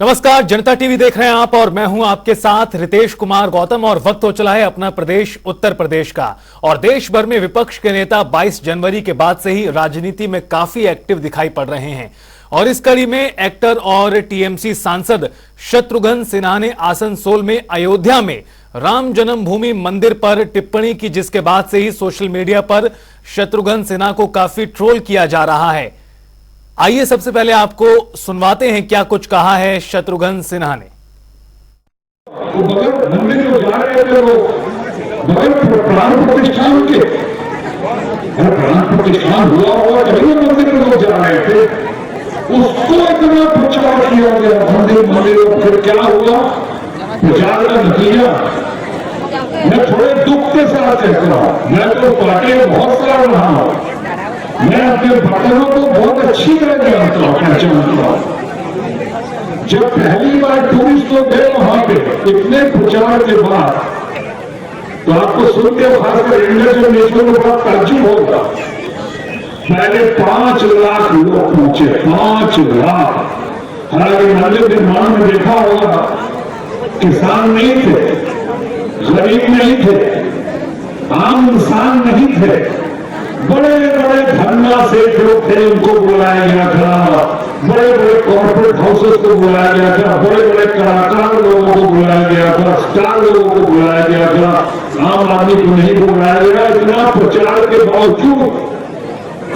नमस्कार, जनता टीवी देख रहे हैं आप और मैं हूं आपके साथ रितेश कुमार गौतम। और वक्त हो चला है अपना प्रदेश उत्तर प्रदेश का। और देश भर में विपक्ष के नेता 22 जनवरी के बाद से ही राजनीति में काफी एक्टिव दिखाई पड़ रहे हैं। और इस कड़ी में एक्टर और टीएमसी सांसद शत्रुघ्न सिन्हा ने आसनसोल में अयोध्या में राम जन्मभूमि मंदिर पर टिप्पणी की, जिसके बाद से ही सोशल मीडिया पर शत्रुघ्न सिन्हा को काफी ट्रोल किया जा रहा है। आइए सबसे पहले आपको सुनवाते हैं क्या कुछ कहा है शत्रुघ्न सिन्हा ने। मंदिर में जा रहे थे वो प्राण प्रतिष्ठान के प्राण प्रतिष्ठान हुआ हुआ जब मंदिर में लोग जा रहे थे, उसको इतना प्रचार किया गया मंदिर मंदिर। फिर क्या हुआ प्रचार का नतीजा? मैं थोड़े दुख के साथ कहता हूं, मैं तो पार्टी में बहुत सारा रहा हूं, मैं अपने बर्तनों को बहुत अच्छी तरह जानता हूं, पहचानता हूं। जब पहली बार टूरिस्ट लोग गए वहां पे इतने प्रचार के बाद, तो आपको सुन के खासकर इंडियन और नेशनल को बड़ा ताज्जुब होगा। पहले 5 लाख लोग पहुंचे, 5 लाख। हालांकि मंदिर निर्माण में देखा होगा, किसान नहीं थे, गरीब नहीं थे, आम इंसान नहीं थे, बड़े बड़े धरना से लोग थे, उनको बुलाया गया था। बड़े बड़े कॉर्पोरेट हाउसेस को बुलाया गया था, बड़े बड़े कलाकार लोगों को बुलाया गया था, स्टार लोगों को बुलाया गया था, आम आदमी को नहीं बुलाया गया। इतना प्रचार के बावजूद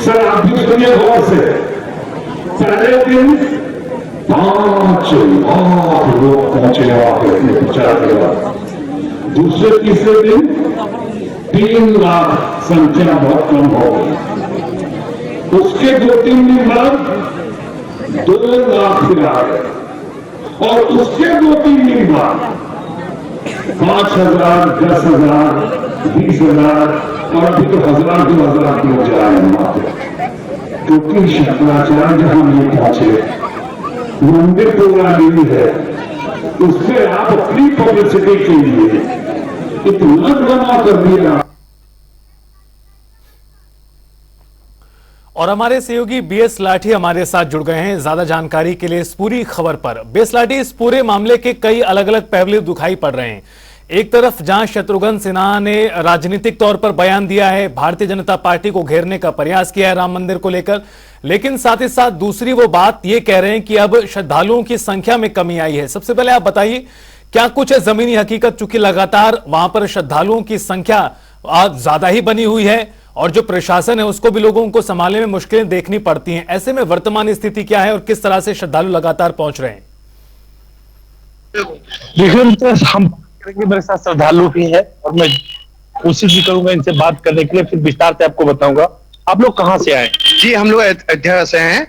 सर आप भी सुनिए गौर से, पहले दिन 5 लाख लोग पहुंचे वहां पर प्रचार के बाद। दूसरे तीसरे दिन 3 लाख, संख्या बहुत कम हो गई। उसके 2-3 दिन बाद 2 लाख फिर आ गए, और उसके 2-3 दिन बाद 5,000, 10,000, 20,000, और अभी तो 1,000, 2,000 लोग जा रहे हैं वहां पे। क्योंकि शंकराचार्य जहां नहीं पहुंचे, मंदिर पूरा नहीं है, उससे आप अपनी पब्लिसिटी के लिए इतना ड्रामा कर दिया। और हमारे सहयोगी बीएस लाठी हमारे साथ जुड़ गए हैं ज्यादा जानकारी के लिए इस पूरी खबर पर। बीएस लाठी, इस पूरे मामले के कई अलग अलग पहलू दिखाई पड़ रहे हैं। एक तरफ जहां शत्रुघ्न सिन्हा ने राजनीतिक तौर पर बयान दिया है, भारतीय जनता पार्टी को घेरने का प्रयास किया है राम मंदिर को लेकर, लेकिन साथ ही साथ दूसरी वो बात ये कह रहे हैं कि अब श्रद्धालुओं की संख्या में कमी आई है। सबसे पहले आप बताइए क्या कुछ है जमीनी हकीकत, चूंकि लगातार वहां पर श्रद्धालुओं की संख्या ज्यादा ही बनी हुई है और जो प्रशासन है उसको भी लोगों को संभालने में मुश्किलें देखनी पड़ती हैं। ऐसे में वर्तमान स्थिति क्या है और किस तरह से श्रद्धालु लगातार पहुंच रहे हैं? देखिए, हम मेरे साथ श्रद्धालु भी है और मैं कोशिश भी करूंगा इनसे बात करने के लिए, फिर विस्तार से आपको बताऊंगा। आप लोग कहाँ से आए? जी हम लोग अयोध्या से हैं,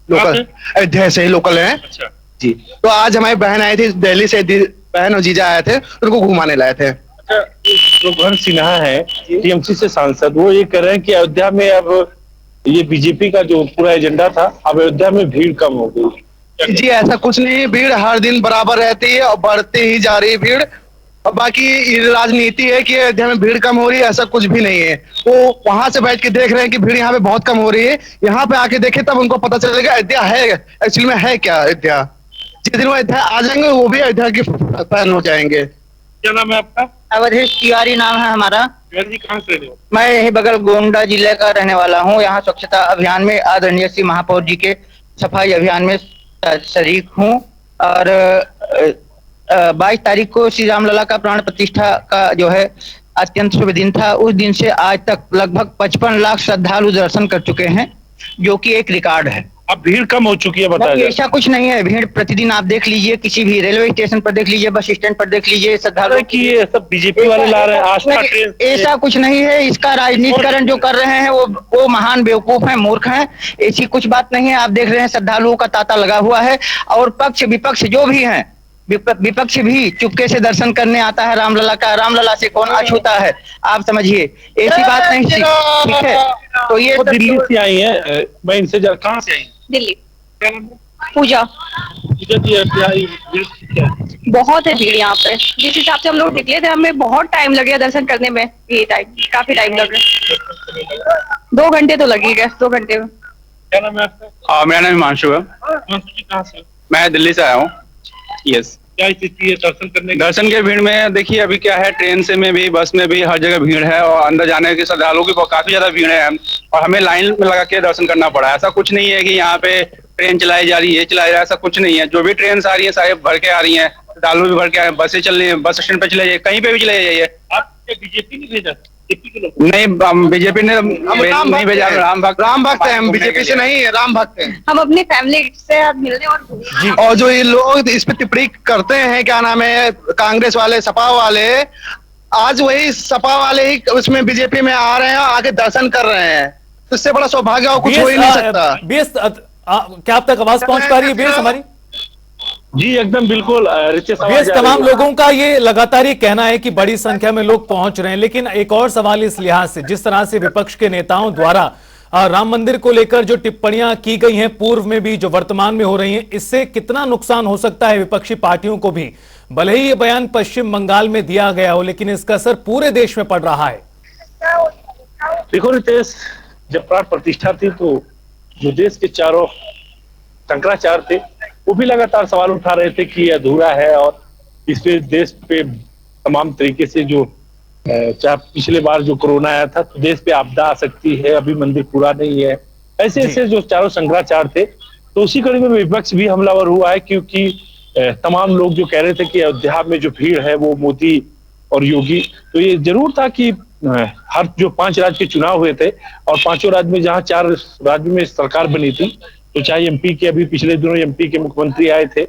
लोकल अयोध्या से ही लोकल हैं। अच्छा जी, तो आज हमारी बहन आई थी दिल्ली से, बहन और जीजा आए थे, उनको घुमाने लाए थे। शत्रुघ्न सिन्हा है टीएमसी से सांसद, वो ये कह रहे हैं कि अयोध्या में अब ये बीजेपी का जो पूरा एजेंडा था, अब अयोध्या में भीड़ कम हो गई। जी ऐसा कुछ नहीं, भीड़ हर दिन बराबर रहती है और बढ़ती ही जा रही है भीड़। और बाकी राजनीति है कि अयोध्या में भीड़ कम हो रही है, ऐसा कुछ भी नहीं है। वो वहां से बैठ के देख रहे हैं कि भीड़ यहाँ पे बहुत कम हो रही है, यहाँ पे आके देखे तब उनको पता चलेगा अयोध्या है एक्चुअली में है क्या। अयोध्या जिस दिन वो अयोध्या आ जाएंगे वो भी अयोध्या के फैन हो जाएंगे। क्या नाम है आपका? अवधेश तिवारी नाम है हमारा। जी कहाँ से रहे हो? मैं यही बगल गोंडा जिले का रहने वाला हूँ। यहाँ स्वच्छता अभियान में आदरणीय श्री महापौर जी के सफाई अभियान में शरीक हूँ। और 22 तारीख को श्री रामलला का प्राण प्रतिष्ठा का जो है अत्यंत शुभ दिन था। उस दिन से आज तक लगभग 55 लाख श्रद्धालु दर्शन कर चुके हैं, जो कि एक रिकॉर्ड है। अब भीड़ कम हो चुकी है बताइए। ऐसा कुछ नहीं है, भीड़ प्रतिदिन आप देख लीजिए, किसी भी रेलवे स्टेशन पर देख लीजिए, बस स्टैंड पर देख लीजिए, श्रद्धालु कि ये सब बीजेपी वाले ला रहे हैं आस्था ट्रेन। ऐसा कुछ नहीं है। इसका राजनीतिकरण जो कर रहे हैं वो महान बेवकूफ हैं, मूर्ख हैं। ऐसी कुछ बात नहीं है। आप देख रहे हैं श्रद्धालुओं का तांता लगा हुआ है और पक्ष विपक्ष जो भी हैं, विपक्ष भी चुपके से दर्शन करने आता है रामलला का। रामलला से कौन अछूता है, आप समझिए, ऐसी बात नहीं। ठीक है, तो ये दिल्ली से आई है, मैं इनसे कहाँ से आई? दिल्ली। क्या नाम है? पूजा। बहुत है भीड़ यहाँ पे। जिस हिसाब से हम लोग निकले थे, हमें बहुत टाइम लग गया दर्शन करने में। ये टाइम काफी टाइम लग रहा है, 2 घंटे तो लग ही गए, 2 घंटे में। क्या नाम है आपका? मेरा नाम हिमांशु है। कहाँ से? मैं दिल्ली से आया हूँ। यस। क्या स्थिति है दर्शन करने की? दर्शन के भीड़ में देखिए अभी क्या है, ट्रेन से में भी, बस में भी, हर जगह भीड़ है और अंदर जाने के श्रद्धालुओं की काफी ज्यादा भीड़ है और हमें लाइन में लगा के दर्शन करना पड़ा। ऐसा कुछ नहीं है कि यहाँ पे ट्रेन चलाई जा रही है, चलाई जा रहा है, ऐसा कुछ नहीं है। जो भी ट्रेन आ रही है सारे भर के आ रही है, श्रद्धालु भी भर के आ रहे हैं, बसें चल रही है, बस स्टैंड पे चले जाइए, कहीं पे भी चले जाइए। आप बीजेपी ने भेजा? नहीं, बीजेपी ने नहीं भेजा। राम भक्त है, हम बीजेपी से नहीं, राम भक्त है। हम अपनी फैमिली से मिलने और जो ये लोग इस पे टिप्पणी करते हैं, क्या नाम है, कांग्रेस वाले, सपा वाले, आज वही सपा वाले ही उसमें बीजेपी में आ रहे हैं, आके दर्शन कर रहे हैं। तो इससे बड़ा सौभाग्य और कुछ हो ही नहीं सकता। क्या आप तक आवाज पहुंच पा रही है बेस हमारी? जी एकदम बिल्कुल रितेश। बेस तमाम लोगों का ये लगातार ये कहना है कि बड़ी संख्या में लोग पहुंच रहे हैं, लेकिन एक और सवाल इस लिहाज से, जिस तरह से विपक्ष के नेताओं द्वारा राम मंदिर को लेकर जो टिप्पणियां की गई हैं पूर्व में भी, जो वर्तमान में हो रही हैं, इससे कितना नुकसान हो सकता है विपक्षी पार्टियों को भी? भले ही ये बयान पश्चिम बंगाल में दिया गया हो, लेकिन इसका असर पूरे देश में पड़ रहा है। देखो रितेश, जब प्राण प्रतिष्ठा थी तो जो देश के चारों शंकराचार्य थे वो भी लगातार सवाल उठा रहे थे कि अधूरा है और इस पे देश पे तमाम तरीके से जो चाहे पिछले बार जो कोरोना आया था तो देश पे आपदा आ सकती है, अभी मंदिर पूरा नहीं है, ऐसे ऐसे जो चारों शंकराचार्य थे। तो उसी कड़ी में विपक्ष भी हमलावर हुआ है, क्योंकि तमाम लोग जो कह रहे थे कि अयोध्या में जो भीड़ है वो मोदी और योगी, तो ये जरूर था कि हर जो 5 राज्य के चुनाव हुए थे और 5 राज्य में जहां 4 राज्य में सरकार बनी थी, तो चाहे एमपी के, अभी पिछले दिनों एमपी के मुख्यमंत्री आए थे,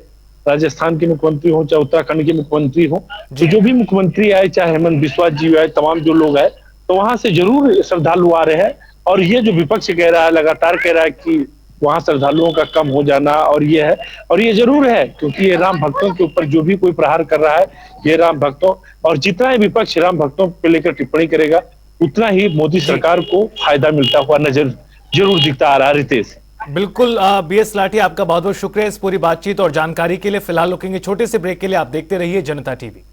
राजस्थान के मुख्यमंत्री हो, चाहे उत्तराखंड के मुख्यमंत्री हो, तो जो भी मुख्यमंत्री आए, चाहे हेमंत बिस्वा जी आए, तमाम जो लोग आए, तो वहां से जरूर श्रद्धालु आ रहे हैं। और ये जो विपक्ष कह रहा है, लगातार कह रहा है कि वहां श्रद्धालुओं का कम हो जाना, और ये है, और ये जरूर है, क्योंकि ये राम भक्तों के ऊपर जो भी कोई प्रहार कर रहा है, ये राम भक्तों, और जितना ही विपक्ष राम भक्तों को लेकर टिप्पणी करेगा उतना ही मोदी सरकार को फायदा मिलता हुआ नजर जरूर दिखता आ रहा है। रितेश बिल्कुल, बीएस लाठी, आपका बहुत बहुत शुक्रिया इस पूरी बातचीत और जानकारी के लिए। फिलहाल रुकेंगे छोटे से ब्रेक के लिए, आप देखते रहिए जनता टीवी।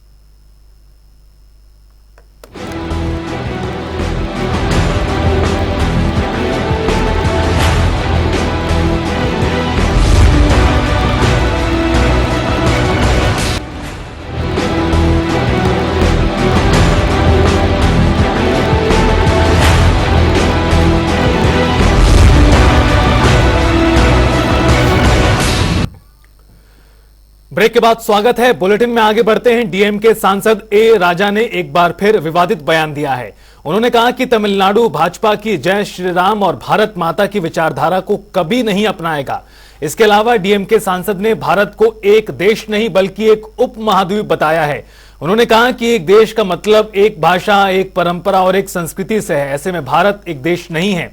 ब्रेक के बाद स्वागत है। बुलेटिन में आगे बढ़ते हैं। डीएमके सांसद ए राजा ने एक बार फिर विवादित बयान दिया है। उन्होंने कहा कि तमिलनाडु भाजपा की जय श्री राम और भारत माता की विचारधारा को कभी नहीं अपनाएगा। इसके अलावा डीएमके सांसद ने भारत को एक देश नहीं बल्कि एक उप महाद्वीप बताया है। उन्होंने कहा कि एक देश का मतलब एक भाषा, एक परंपरा और एक संस्कृति से है। ऐसे में भारत एक देश नहीं है।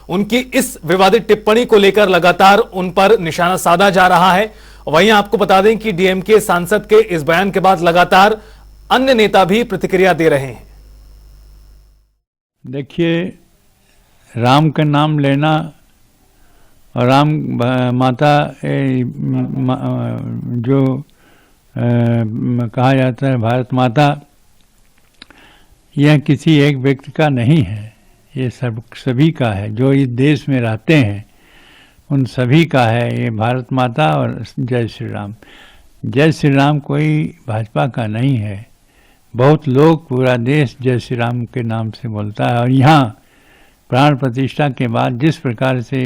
उनकी इस विवादित टिप्पणी को लेकर लगातार उन पर निशाना साधा जा रहा है। वहीं आपको बता दें कि डीएमके सांसद के इस बयान के बाद लगातार अन्य नेता भी प्रतिक्रिया दे रहे हैं। देखिए, राम का नाम लेना और राम माता जो कहा जाता है भारत माता, यह किसी एक व्यक्ति का नहीं है, ये सभी का है। जो इस देश में रहते हैं उन सभी का है ये भारत माता और जय श्री राम। जय श्री राम कोई भाजपा का नहीं है। बहुत लोग, पूरा देश जय श्री राम के नाम से बोलता है। और यहाँ प्राण प्रतिष्ठा के बाद जिस प्रकार से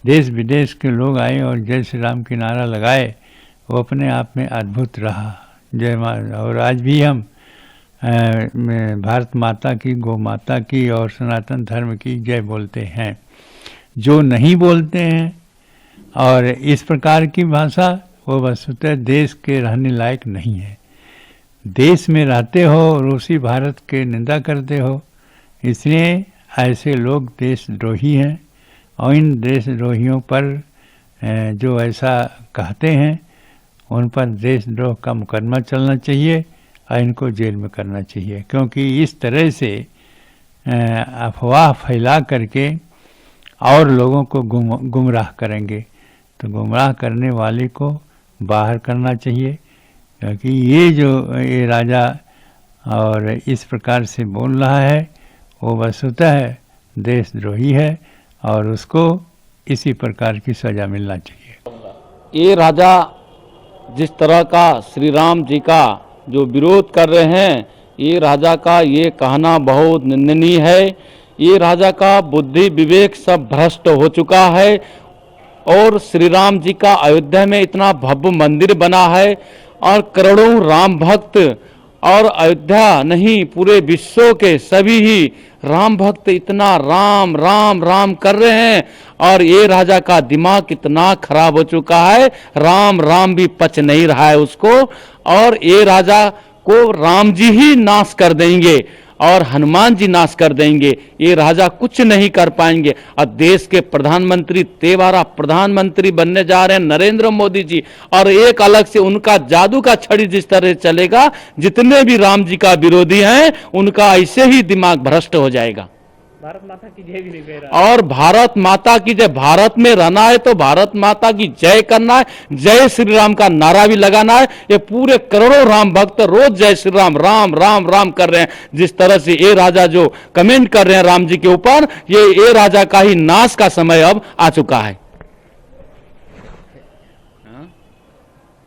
देश विदेश के लोग आए और जय श्री राम की नारा लगाए, वो अपने आप में अद्भुत रहा। जय माँ। और आज भी हम भारत माता की, गौ माता की और सनातन धर्म की जय बोलते हैं। जो नहीं बोलते हैं और इस प्रकार की भाषा, वो वस्तुतः देश के रहने लायक नहीं है। देश में रहते हो और उसी भारत के निंदा करते हो, इसलिए ऐसे लोग देशद्रोही हैं। और इन देशद्रोहियों पर जो ऐसा कहते हैं, उन पर देशद्रोह का मुकदमा चलना चाहिए और इनको जेल में करना चाहिए, क्योंकि इस तरह से अफवाह फैला करके और लोगों को गुमराह करेंगे। तो गुमराह करने वाले को बाहर करना चाहिए, क्योंकि ये राजा और इस प्रकार से बोल रहा है, वो वस्तुतः देशद्रोही है और उसको इसी प्रकार की सज़ा मिलना चाहिए। ये राजा जिस तरह का श्री राम जी का जो विरोध कर रहे हैं, ये राजा का ये कहना बहुत निंदनीय है। ये राजा का बुद्धि विवेक सब भ्रष्ट हो चुका है। और श्री राम जी का अयोध्या में इतना भव्य मंदिर बना है और करोड़ों राम भक्त, और अयोध्या नहीं पूरे विश्व के सभी ही राम भक्त इतना राम राम राम कर रहे हैं। और ये राजा का दिमाग इतना खराब हो चुका है, राम राम भी पच नहीं रहा है उसको। और ये राजा को राम जी ही नाश कर देंगे और हनुमान जी नाश कर देंगे, ये राजा कुछ नहीं कर पाएंगे। और देश के प्रधानमंत्री, तेवारा प्रधानमंत्री बनने जा रहे हैं नरेंद्र मोदी जी, और एक अलग से उनका जादू का छड़ी जिस तरह चलेगा, जितने भी राम जी का विरोधी हैं उनका ऐसे ही दिमाग भ्रष्ट हो जाएगा। भारत माता की जय भी नहीं कह रहा। और भारत माता की जय, भारत में रहना है तो भारत माता की जय करना है, जय श्री राम का नारा भी लगाना है। ये पूरे करोड़ों राम भक्त रोज जय श्री राम राम राम राम कर रहे हैं। जिस तरह से ये राजा जो कमेंट कर रहे हैं राम जी के ऊपर, ये राजा का ही नाश का समय अब आ चुका है।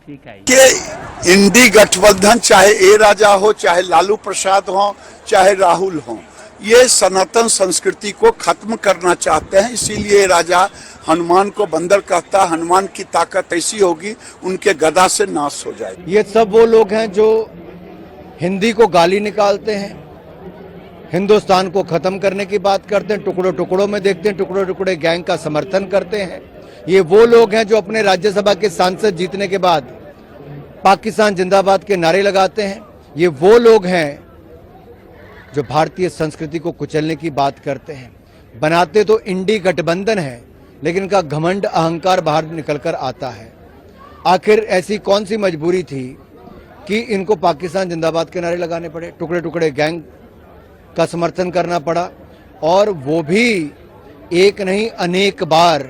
ठीक है कि इंडी गठबंधन चाहे ए राजा हो, चाहे लालू प्रसाद हो, चाहे राहुल हो, ये सनातन संस्कृति को खत्म करना चाहते हैं। इसीलिए राजा हनुमान को बंदर कहता है, हनुमान की ताकत ऐसी होगी उनके गदा से नाश हो जाएगी। ये सब वो लोग हैं जो हिंदी को गाली निकालते हैं, हिंदुस्तान को खत्म करने की बात करते हैं, टुकड़ों टुकड़ों में देखते हैं, टुकड़े टुकड़े गैंग का समर्थन करते हैं। ये वो लोग हैं जो अपने राज्यसभा के सांसद जीतने के बाद पाकिस्तान जिंदाबाद के नारे लगाते हैं। ये वो लोग हैं जो भारतीय संस्कृति को कुचलने की बात करते हैं। बनाते तो इंडी गठबंधन है, लेकिन इनका घमंड अहंकार बाहर निकलकर आता है। आखिर ऐसी कौन सी मजबूरी थी कि इनको पाकिस्तान जिंदाबाद के नारे लगाने पड़े, टुकड़े टुकड़े गैंग का समर्थन करना पड़ा, और वो भी एक नहीं अनेक बार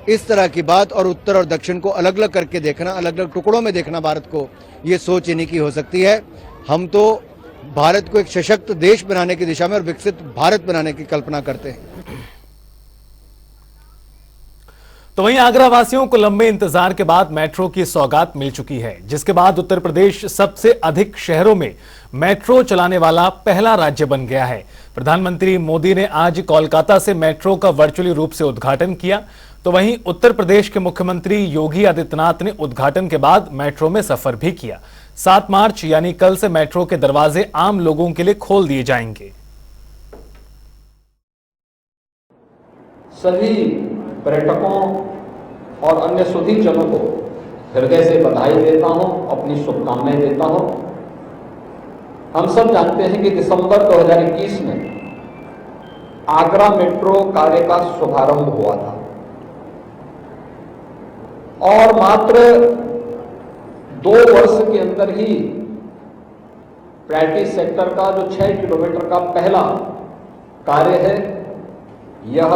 इस तरह की बात। और उत्तर और दक्षिण को अलग अलग करके देखना, अलग अलग टुकड़ों में देखना भारत को, ये सोच इन्हीं की हो सकती है। हम तो भारत को एक सशक्त देश बनाने की दिशा में और विकसित भारत बनाने की कल्पना करते हैं। तो वहीं आगरा वासियों को लंबे इंतजार के बाद मेट्रो की सौगात मिल चुकी है, जिसके बाद उत्तर प्रदेश सबसे अधिक शहरों में मेट्रो चलाने वाला पहला राज्य बन गया है। प्रधानमंत्री मोदी ने आज कोलकाता से मेट्रो का वर्चुअली रूप से उद्घाटन किया। तो वहीं उत्तर प्रदेश के मुख्यमंत्री योगी आदित्यनाथ ने उद्घाटन के बाद मेट्रो में सफर भी किया। 7 मार्च यानी कल से मेट्रो के दरवाजे आम लोगों के लिए खोल दिए जाएंगे। सभी पर्यटकों और अन्य सुधीजनों को हृदय से बधाई देता हूं, अपनी शुभकामनाएं देता हूं। हम सब जानते हैं कि दिसंबर 2021 में आगरा मेट्रो कार्य का शुभारंभ हुआ था और मात्र 2 वर्ष के अंदर ही प्रायोरिटी सेक्टर का जो 6 किलोमीटर का पहला कार्य है, यह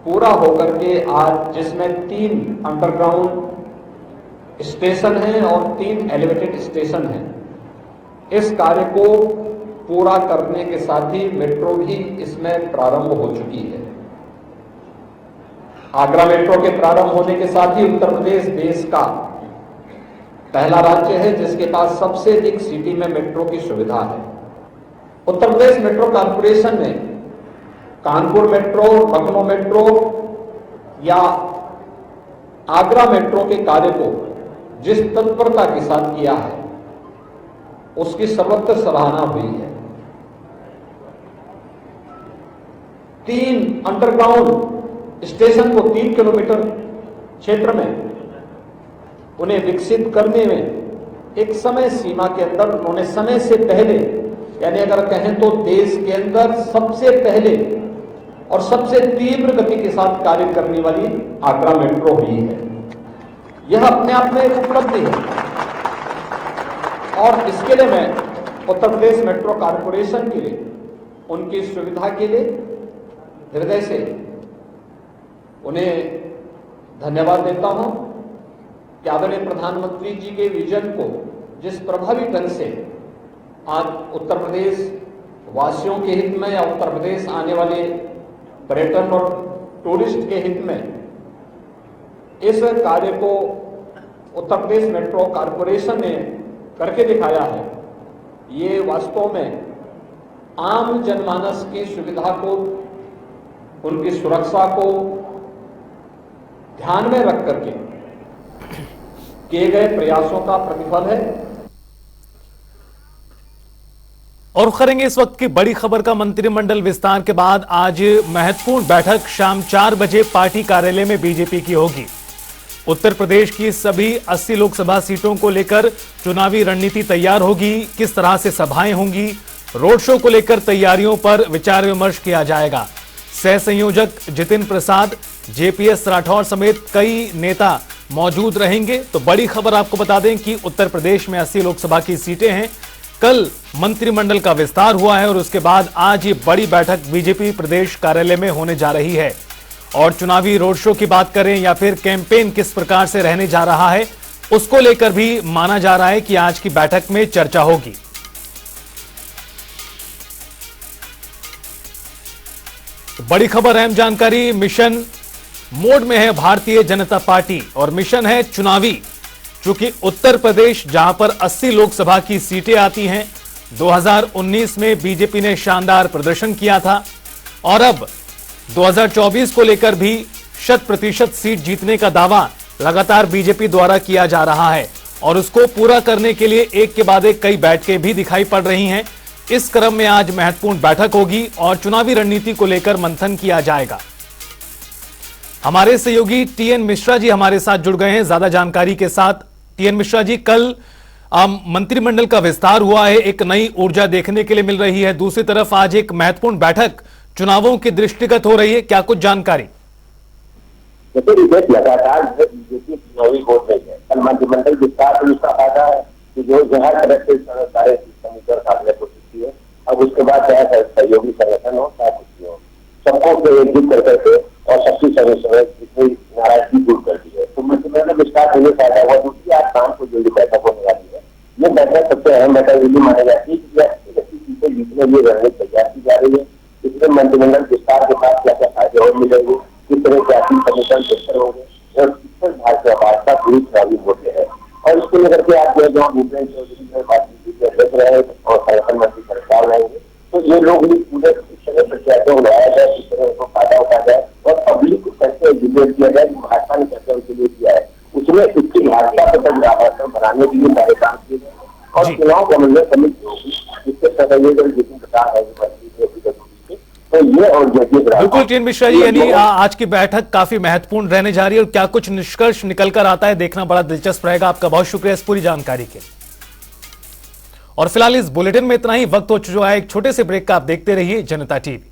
पूरा होकर के आज जिसमें 3 अंडरग्राउंड स्टेशन हैं और 3 एलिवेटेड स्टेशन हैं, इस कार्य को पूरा करने के साथ ही मेट्रो भी इसमें प्रारंभ हो चुकी है। आगरा मेट्रो के प्रारंभ होने के साथ ही उत्तर प्रदेश देश का पहला राज्य है जिसके पास सबसे अधिक सिटी में मेट्रो की सुविधा है। उत्तर प्रदेश मेट्रो कॉर्पोरेशन ने कानपुर मेट्रो, लखनऊ मेट्रो या आगरा मेट्रो के कार्य को जिस तत्परता के साथ किया है, उसकी सर्वत्र सराहना हुई है। 3 अंडरग्राउंड स्टेशन को 3 किलोमीटर क्षेत्र में उन्हें विकसित करने में एक समय सीमा के अंदर उन्होंने समय से पहले, यानी अगर कहें तो देश के अंदर सबसे पहले और सबसे तीव्र गति के साथ कार्य करने वाली आगरा मेट्रो हुई है। यह अपने आप में एक उपलब्धि है और इसके लिए मैं उत्तर प्रदेश मेट्रो कॉर्पोरेशन के लिए, उनकी सुविधा के लिए हृदय से उन्हें धन्यवाद देता हूं कि आदरणीय प्रधानमंत्री जी के विजन को जिस प्रभावी ढंग से आज उत्तर प्रदेश वासियों के हित में या उत्तर प्रदेश आने वाले पर्यटन और टूरिस्ट के हित में इस कार्य को उत्तर प्रदेश मेट्रो कॉरपोरेशन ने करके दिखाया है, ये वास्तव में आम जनमानस की सुविधा को, उनकी सुरक्षा को ध्यान में रख करके किए गए प्रयासों का प्रतिफल है। और करेंगे इस वक्त की बड़ी खबर का मंत्रिमंडल विस्तार के बाद आज महत्वपूर्ण बैठक शाम 4 बजे पार्टी कार्यालय में बीजेपी की होगी। उत्तर प्रदेश की सभी 80 लोकसभा सीटों को लेकर चुनावी रणनीति तैयार होगी, किस तरह से सभाएं होंगी, रोड शो को लेकर तैयारियों पर विचार विमर्श किया जाएगा। सह संयोजक जितिन प्रसाद, जेपीएस राठौर समेत कई नेता मौजूद रहेंगे। तो बड़ी खबर आपको बता दें कि उत्तर प्रदेश में 80 लोकसभा की सीटें हैं। कल मंत्रिमंडल का विस्तार हुआ है और उसके बाद आज ये बड़ी बैठक बीजेपी प्रदेश कार्यालय में होने जा रही है। और चुनावी रोड शो की बात करें या फिर कैंपेन किस प्रकार से रहने जा रहा है, उसको लेकर भी माना जा रहा है कि आज की बैठक में चर्चा होगी। तो बड़ी खबर, अहम जानकारी, मिशन मोड में है भारतीय जनता पार्टी और मिशन है चुनावी। चूंकि उत्तर प्रदेश जहां पर 80 लोकसभा की सीटें आती हैं, 2019 में बीजेपी ने शानदार प्रदर्शन किया था और अब 2024 को लेकर भी 100% सीट जीतने का दावा लगातार बीजेपी द्वारा किया जा रहा है और उसको पूरा करने के लिए एक के बाद एक कई बैठकें भी दिखाई पड़ रही हैं। इस क्रम में आज महत्वपूर्ण बैठक होगी और चुनावी रणनीति को लेकर मंथन किया जाएगा। हमारे सहयोगी टीएन मिश्रा जी हमारे साथ जुड़ गए हैं ज्यादा जानकारी के साथ। टीएन मिश्रा जी, कल मंत्रिमंडल का विस्तार हुआ है, एक नई ऊर्जा देखने के लिए मिल रही है, दूसरी तरफ आज एक महत्वपूर्ण बैठक चुनावों के दृष्टिगत हो रही है, क्या कुछ जानकारी? लगातार बीजेपी चुनावी हो रही है। कल मंत्रिमंडल विस्तार से उसका फायदा है कि जो जहाँ तरह से सारे समीकरण सामने हो चुकी है, अब उसके बाद चाहे सहयोगी संगठन हो चाहे कुछ भी हो, सबको एकजुट कर करके और सबकी समय जितनी नाराजगी दूर कर दी है। तो मंत्रिमंडल विस्तार होने फायदा हुआ। दूसरी आज शाम को जो बैठक होने वाली है, ये बैठक सबसे अहम बैठक ये मानी जाती है कि सीटें जीतने के लिए रणनीति तैयार की जा रही है। इसमें मंत्रिमंडल विस्तार के बाद क्या क्या फायदे और मिलेंगे, किस तरह के आर्थिक समीकरण बेहतर होंगे और किस भारतीय भाजपा पूरी चुनावी वोटे है। और इसको लेकर के आप जो भूपेन्द्र चौधरी जो पार्टी के अध्यक्ष रहे और संगठन मंत्री सरकार रहेंगे, तो ये लोग भी पूरे समय प्रत्याशियों को लाया जाए, किस तरह उनको फायदा उठाया जाए और पब्लिक को कैसे एजुकेट किया जाए। भाजपा ने कैसे उनके लिए किया है, उसमें इसकी भाजपा को तक आकर्षण बनाने के लिए सारे काम किए गए और चुनाव समन्वय समिति होगी जिसके सहयोगी जितिन प्रसाद है। बिल्कुल टीएन मिश्रा जी, यानी आज की बैठक काफी महत्वपूर्ण रहने जा रही है और क्या कुछ निष्कर्ष निकल कर आता है, देखना बड़ा दिलचस्प रहेगा। आपका बहुत शुक्रिया इस पूरी जानकारी के। और फिलहाल इस बुलेटिन में इतना ही, वक्त हो चुका है एक छोटे से ब्रेक का। आप देखते रहिए जनता टीवी।